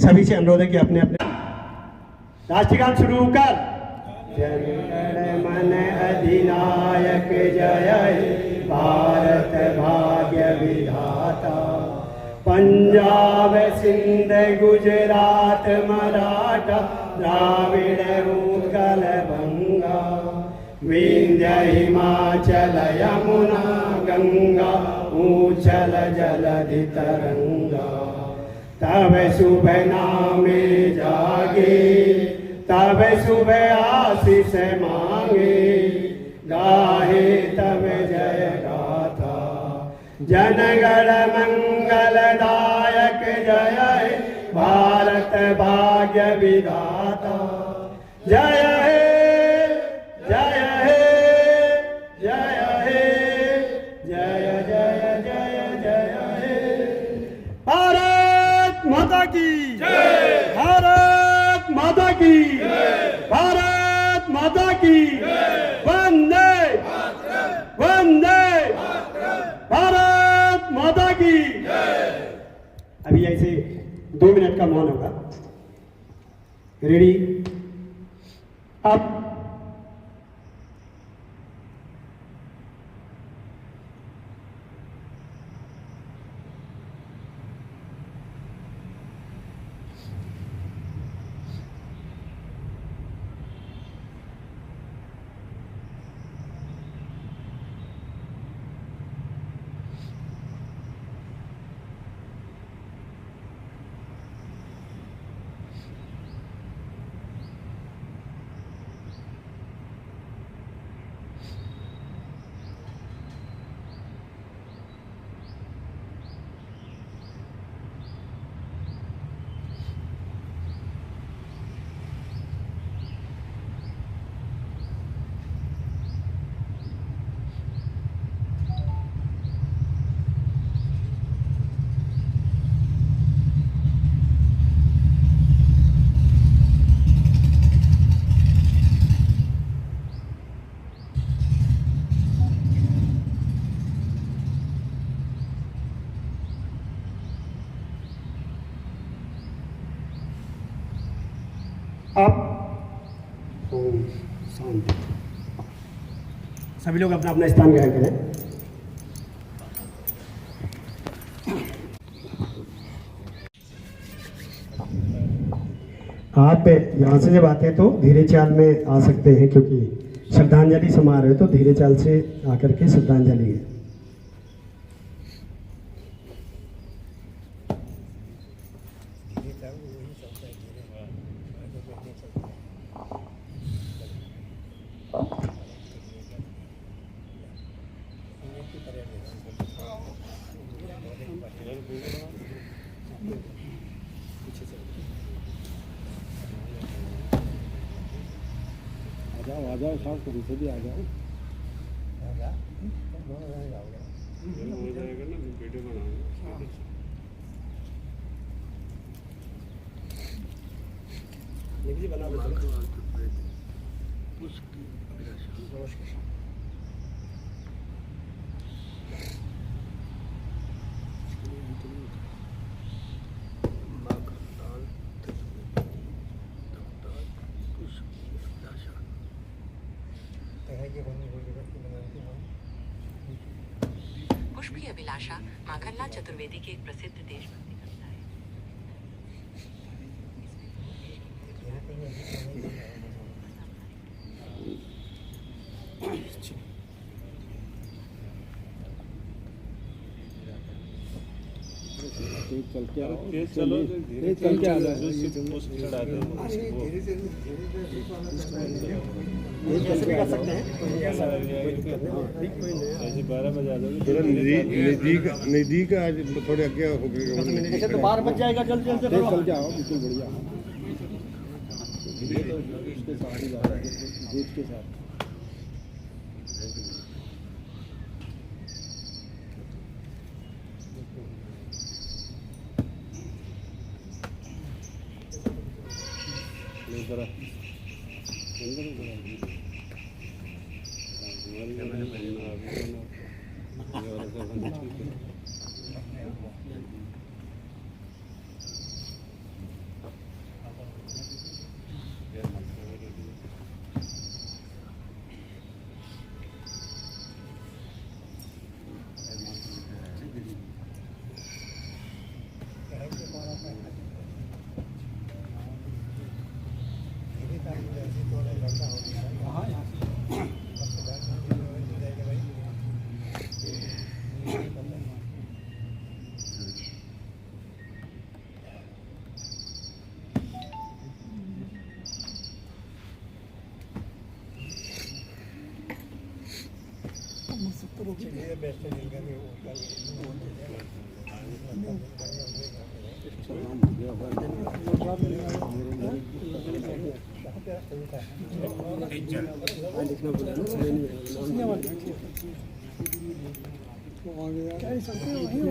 सभी से अनुरोध है कि अपने अपने राष्ट्रगान शुरू कर। जनगण मन अधिनायक जय हे भारत भाग्य विधाता, पंजाब सिंध गुजरात मराठा द्राविड़ उत्कल गंगा, विंध्य हिमाचल यमुना गंगा ऊंचल जलधि तरंगा। तब शुभ नामे जागे, तब शुभ आशीष मांगे, गाहे तब जय गाथा। जनगण मंगलदायक जय हे भारत भाग्य विधाता, जय हे जय हे जय हे जय जय जय जय हे। भारत माता की जय, भारत माता की जय, भारत माता की जय, वंदे वंदे भारत माता की जय। अभी ऐसे 2 मिनट का मौन होगा। रेडी अब ओम शांति। सभी लोग अपना अपना स्थान ग्रहण करें। आप यहाँ से जब आते हैं तो धीरे चाल में आ सकते हैं, क्योंकि श्रद्धांजलि समारोह है, तो धीरे चाल से आकर के श्रद्धांजलि है। आ जाओ साहब, कभी से भी आ जाओ। हो जाएगा ना, वीडियो बनाऊंगा। जी बना दो। पुष्पी अभिलाषा माखनलाल चतुर्वेदी की एक प्रसिद्ध देशभक्ति कविता है। चल के आओ, चलो धीरे चल के आ जाओ। ऐसे भी कर सकते हैं। ऐसे 12 बजे आ जाओगे। थोड़ा नजदीक आज थोड़े आगे हो गए। ऐसे तो 12 बज जाएगा, जल्दी जल्दी करो। चल के आओ, बिल्कुल बढ़िया। उसके साथ ही जा रहा है, दूध के साथ।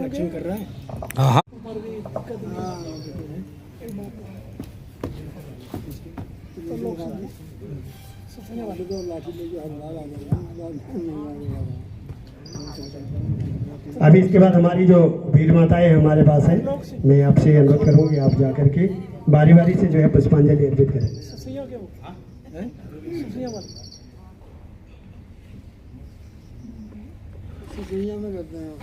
एक्शन कर रहा है। अभी इसके बाद हमारी जो वीर माताएं हमारे पास है, मैं आपसे अनुरोध करूंगी आप जाकर के बारी बारी से जो है पुष्पांजलि अर्पित करें। में करते हैं।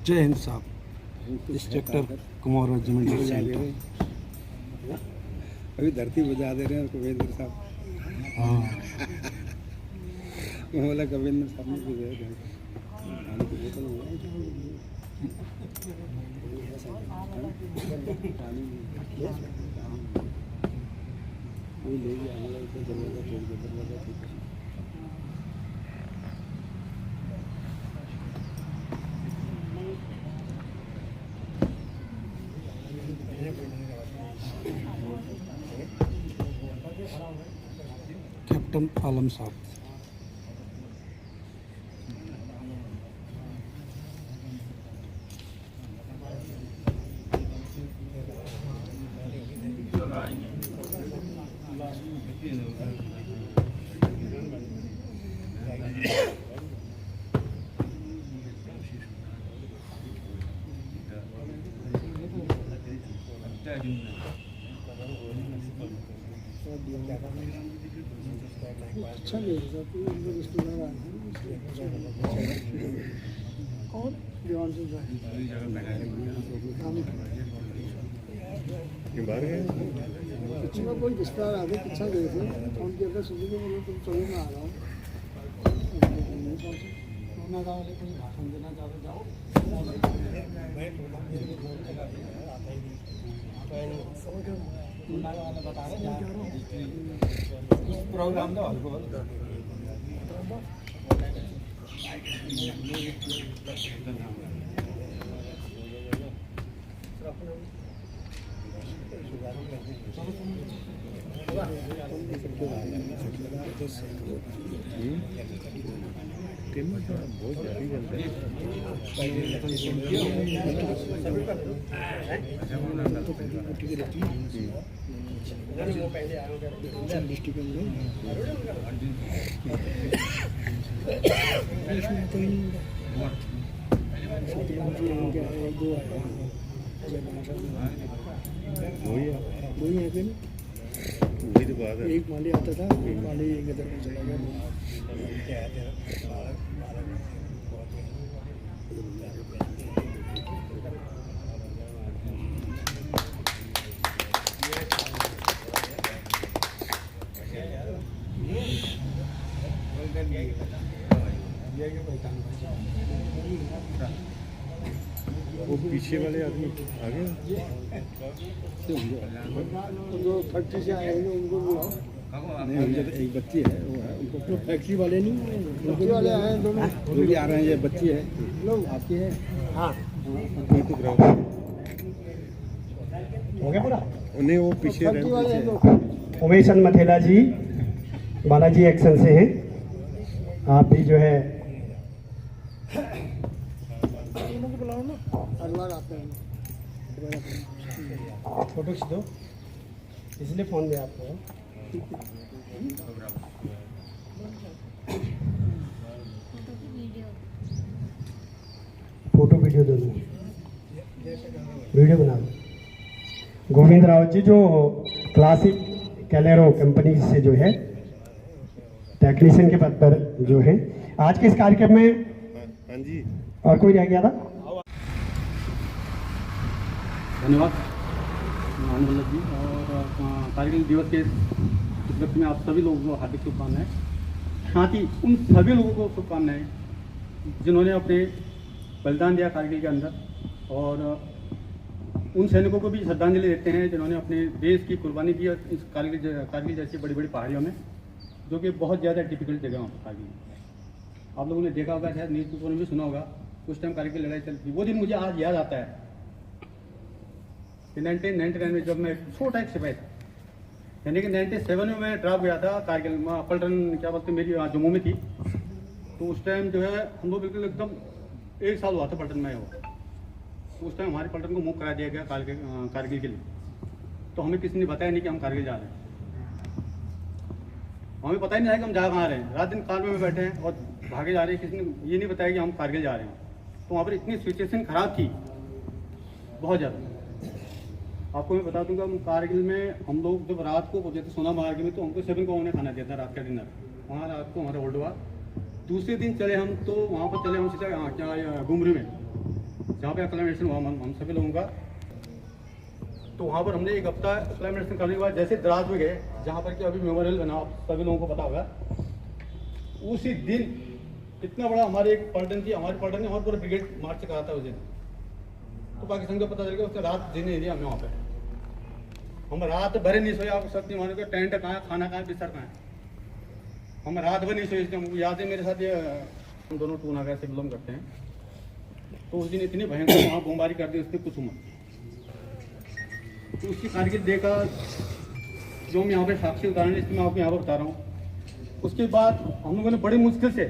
जय हिंद साहब। Inspector Kumar regimental centre. अभी धरती बजा दे रहे हैं कविंद्र साहब। हाँ, वो बोला कविंद्र साहब ने भी दे रहे हैं। वही ले गया हमारा ऊपर दरवाजा खोल के दरवाजा ठीक है। कैप्टन आलम साहब। अच्छा नहीं कौन दीवान से जो बाहर गए पीछे में कोई रिश्तेदार आ गए पीछा गए थे फोन किया था सुबह को बोले तुम चलो मैं आ रहा हूँ भाषण देना चाहते जाओ बता रहे प्रोग्राम दो बहुत जारी करते हैं। वही तो बात है। एक माली आता था एक माली गदर में चला गया वो पीछे वाले आदमी आ गए। जो फैक्ट्री से आए हैं उनको बुलाओ। नहीं उनके तो एक बच्ची है वो है उनको तो फैक्ट्री वाले नहीं फैक्ट्री वाले आए हैं दोनों जो भी आ रहे हैं। ये बच्ची है लोग आपकी है। हाँ हो गया पूरा। उन्हें वो पीछे फैक्ट्री वाले हैं लोग। उमेश मथेला जी बालाजी एक्शन से हैं, आप भी जो है उनको बुलाओ ना हर बार आते हैं। फोटो खींच दो, इसलिए फ़ोन दिया आपको। फोटो वीडियो दो, वीडियो बना दो। गोविंद राव जी जो क्लासिक कैलेरो कंपनी से जो है टेक्नीशियन के पद पर जो है आज के इस कार्यक्रम में हाँ जी और कोई रह गया था? धन्यवाद मान वल्लभ जी। और कारगिल दिवस के उपलक्ष्य में आप सभी लोगों को हार्दिक शुभकामनाएं, साथ ही उन सभी लोगों को शुभकामनाएं जिन्होंने अपने बलिदान दिया कारगिल के अंदर, और उन सैनिकों को भी श्रद्धांजलि देते हैं जिन्होंने अपने देश की कुर्बानी दी इस कारगिल जैसी बड़ी बड़ी पहाड़ियों में, जो कि बहुत ज़्यादा डिफिकल्ट जगह है कारगिल। आप लोगों ने देखा होगा, शायद न्यूज़ पेपर में भी सुना होगा, उस टाइम कारगिल लड़ाई चलती। वो दिन मुझे आज याद आता है कि 1999 में जब मैं छोटा एक सिपाही था, यानी कि 97 में मैं ड्रॉप गया था कारगिल में, पलटन क्या बोलते मेरी जम्मू में थी। तो उस टाइम जो है हम लोग बिल्कुल एकदम 1 साल हुआ था पलटन में हो। तो उस टाइम हमारे पलटन को मूव करा दिया गया कारगिल के लिए। तो हमें किसी ने बताया नहीं कि हम कारगिल जा रहे हैं, हमें पता ही नहीं था कि हम जा कहाँ रहे हैं। रात दिन कार में बैठे हैं और भागे जा रहे हैं, किसी ने ये नहीं बताया कि हम कारगिल जा रहे हैं। तो वहाँ पर इतनी सिचुएशन खराब थी, बहुत ज़्यादा। आपको मैं बता दूंगा, कारगिल में हम लोग जब रात को पहुंचे थे सोनामार्ग में, तो हमको 7 को खाना दिया था रात का डिनर। वहाँ रात को हमारा होल्ड हुआ। दूसरे दिन चले हम, तो वहाँ पर चले हम सीधा क्या गुमरी में, जहाँ पे एक्लेमेशन हुआ हम सभी लोगों का। तो वहाँ पर हमने 1 हफ्ता एक्लेमेशन करने के बाद जैसे द्रास में गए, जहाँ पर कि अभी मेमोरियल बना, आप सभी लोगों को पता होगा। उसी दिन इतना बड़ा हमारे एक पलटन थी, हमारे पलटन ने हमारे पूरा ब्रिगेड मार्च करा था उस दिन। तो पाकिस्तान को पता चल गया, उसने रात दिन नहीं दिया हमें वहाँ पर। हम रात भर नहीं सोए, आप सकते मानो कि टेंट कहाँ है, खाना कहाँ है, बिस्तर कहाँ है। हम रात भर नहीं सोए। हम याद है मेरे साथ, ये हम दोनों टून आ गए से बिलोंग करते हैं। तो उस दिन इतनी भयंकर वहाँ बमबारी कर दी उसने कुछ उम्र। तो उसकी कारगिल देखा, जो हम यहाँ पे साक्षी उदाहरण इसलिए मैं आपको यहाँ पर बता रहा हूँ। उसके बाद हम लोगों ने बड़ी मुश्किल से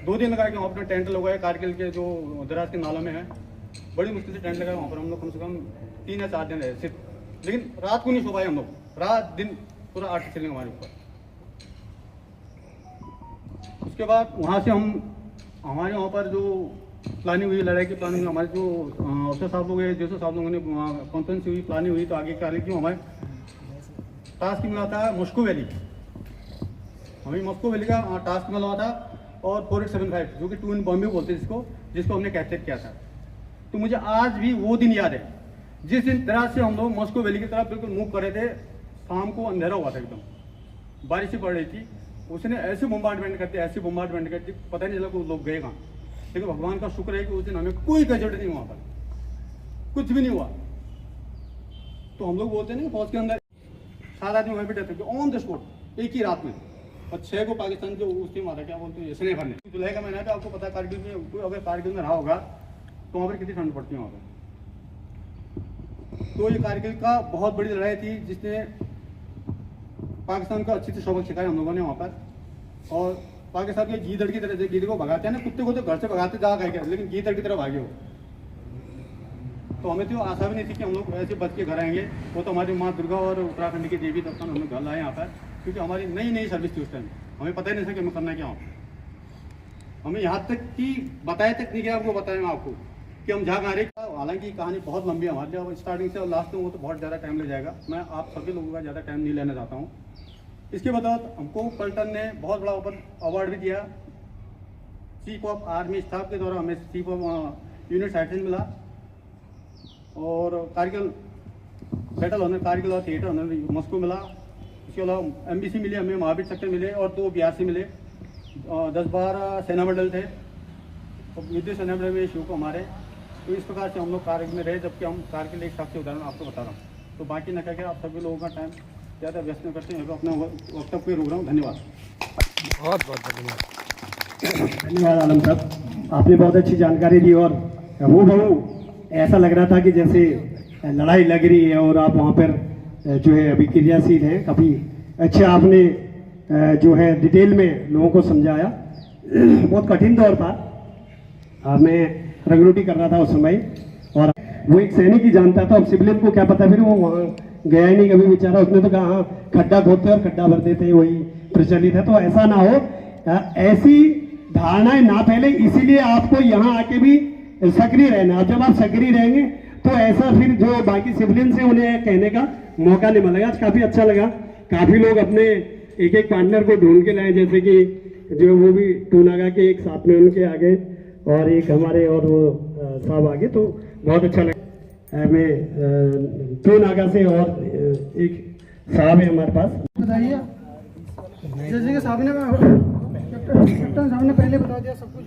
2 दिन लगाए कि हम अपना टेंट लगाए कारगिल के जो दराज के नालों में है। बड़ी मुश्किल से टेंट लगाया वहाँ पर हम लोग, कम से कम 3 या 4 दिन रहे सिर्फ। लेकिन रात को नहीं सो पाए हम लोग, रात दिन पूरा 8 चलेंगे हमारे ऊपर। उसके बाद वहाँ से हम हमारे वहाँ पर जो प्लानिंग हुई, लड़ाई की प्लानिंग, हमारे जो अफसर साहब लोग हैं, 200 साहब लोगों ने कॉन्फ्रेंस हुई, प्लानिंग हुई। तो आगे कार्य क्यों हमारे टास्क मिला था मॉस्को वैली, हमें मॉस्को वैली का टास्क मिला था, और 4875 जो कि 2 इन बॉम्बे बोलते हैं जिसको हमने कैप्चर किया था। तो मुझे आज भी वो दिन याद है, जिस दिन तरह से हम लोग मॉस्को वैली की तरफ बिल्कुल मूव कर रहे थे। शाम को अंधेरा हुआ था, एकदम बारिश पड़ रही थी। उसने ऐसे बम्बार्डमेंट करते, ऐसे बम्बार्डमेंट करते, पता नहीं चला कि लोग गए कहाँ। लेकिन भगवान का शुक्र है कि उस दिन हमें कोई कैजुअल्टी नहीं हुआ, पर कुछ भी नहीं हुआ। तो हम लोग बोलते हैं ना फौज के अंदर 7 आदमी वहीं पे डेथ होगी ऑन द स्पॉट, एक ही रात में। और 6 को पाकिस्तान जो उस टाइम आता क्या बोलते हैं स्नेपर ने। जुलाई का महीना था, आपको पता है कारगिल में, कोई अगर कारगिल में रहा होगा तो वहाँ पर कितनी ठंड पड़ती है वहाँ पर। तो ये कारगिल का बहुत बड़ी लड़ाई थी, जिसने पाकिस्तान को अच्छी से सबक सिखाया हम लोगों ने वहाँ पर। और पाकिस्तान के गीदड़ की तरह से, गीदड़ को भगाते हैं ना, कुत्ते को तो घर से भगाते जा गए, लेकिन गीदड़ की तरह भागे हो। तो हमें तो आशा भी नहीं थी कि हम लोग ऐसे बच के घर आएंगे। वो तो हमारी माँ दुर्गा और उत्तराखंड की देवी तब हमें घर लाए यहाँ पर, क्योंकि हमारी नई सर्विस थी उस टाइम। हमें पता ही नहीं था कि हमें करना क्या हो। हमें यहाँ तक कि बताया तक नहीं, कि आपको बताया मैं आपको कि हम जहाँ रहे। हालांकि कहानी बहुत लंबी है हमारे लिए, और स्टार्टिंग से और लास्ट में वो तो बहुत ज़्यादा टाइम लग जाएगा। मैं आप सभी लोगों का ज़्यादा टाइम नहीं लेना चाहता हूँ। इसके बाद हमको पलटन ने बहुत बड़ा अवार्ड भी दिया, चीफ ऑफ आर्मी स्टाफ के द्वारा हमें चीफ ऑफ यूनिट साइटेशन मिला। और कारगिल बैटल ऑनर, कारगिल और थिएटर ऑनर मॉस्को मिला। इसके अलावा एमबीसी मिली हमें, महावीर चक्र मिले, और 2 BRC मिले। 10-12 सेना मेडल थे, और विद्युत सेना मेडल में शिव को हमारे। तो इस प्रकार से हम लोग कारगिल में रहे, जबकि हम कारगिल एक साक्षी उदाहरण आपको बता रहा हूँ। तो बाकी न कहकर आप सभी लोगों का टाइम ज़्यादा व्यस्त न करते हैं, अपना वक्तव्य पे रोक रहा हूँ। धन्यवाद। बहुत बहुत धन्यवाद। धन्यवाद आलम साहब, आपने बहुत अच्छी जानकारी दी। और वो ऐसा लग रहा था कि जैसे लड़ाई लग रही है और आप वहाँ पर जो है अभी क्रियाशील हैं। काफ़ी अच्छा आपने जो है डिटेल में लोगों को समझाया। बहुत कठिन दौर था, मैं रंगरोटी कर रहा था उस समय, और वो एक सैनिक ही जानता था। अब सिविलियन को क्या पता, फिर वो वहाँ गया ही नहीं कभी बेचारा। उसने तो कहा हाँ खड्डा खोदते और खड्डा भर देते, वही प्रचलित है। तो ऐसा ना हो, ऐसी धारणाएं ना फैले, इसीलिए आपको यहाँ आके भी सक्रिय रहना। अब जब आप सक्रिय रहेंगे तो ऐसा फिर जो बाकी सिविलियंस हैं उन्हें कहने का मौका नहीं मिलेगा। आज काफ़ी अच्छा लगा, काफ़ी लोग अपने एक एक पार्टनर को ढूंढ के लाए, जैसे कि जो वो भी टूनागा के एक साथ में उनके आगे और एक हमारे और वो साहब आगे, तो बहुत अच्छा लगा। मैं टूनागा से और एक साहब है हमारे पास। बताइए, जैसे कि साहब ने कैप्टन साहब ने पहले बता दिया सब कुछ,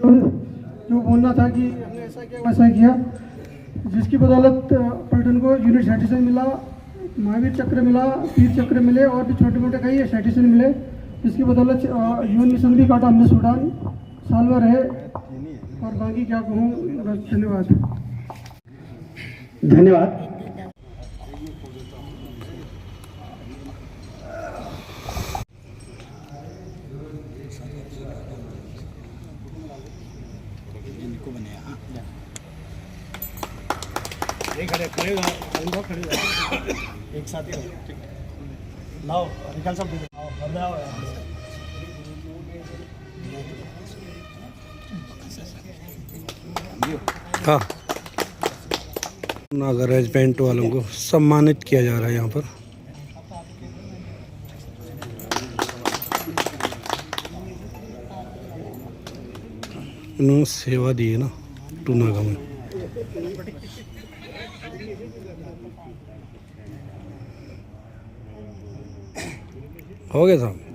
जो बोलना था कि हमने ऐसा किया वैसा किया, जिसकी बदौलत पलटन को यूनिट साइटेशन मिला, महावीर चक्र मिला, तीर चक्र मिले और भी छोटे मोटे कई साइटेशन मिले, जिसकी बदौलत यूएन मिशन भी काटा हमने सूडान, साल भर है और बाकी क्या कहूँ, धन्यवाद। धन्यवाद। एक साथ ही लाओ निकाल सब हाँ, नागर रेजिमेंट वालों को सम्मानित किया जा रहा है यहाँ पर। उन्होंने सेवा दी है ना टूनागा में। हो गया साहब।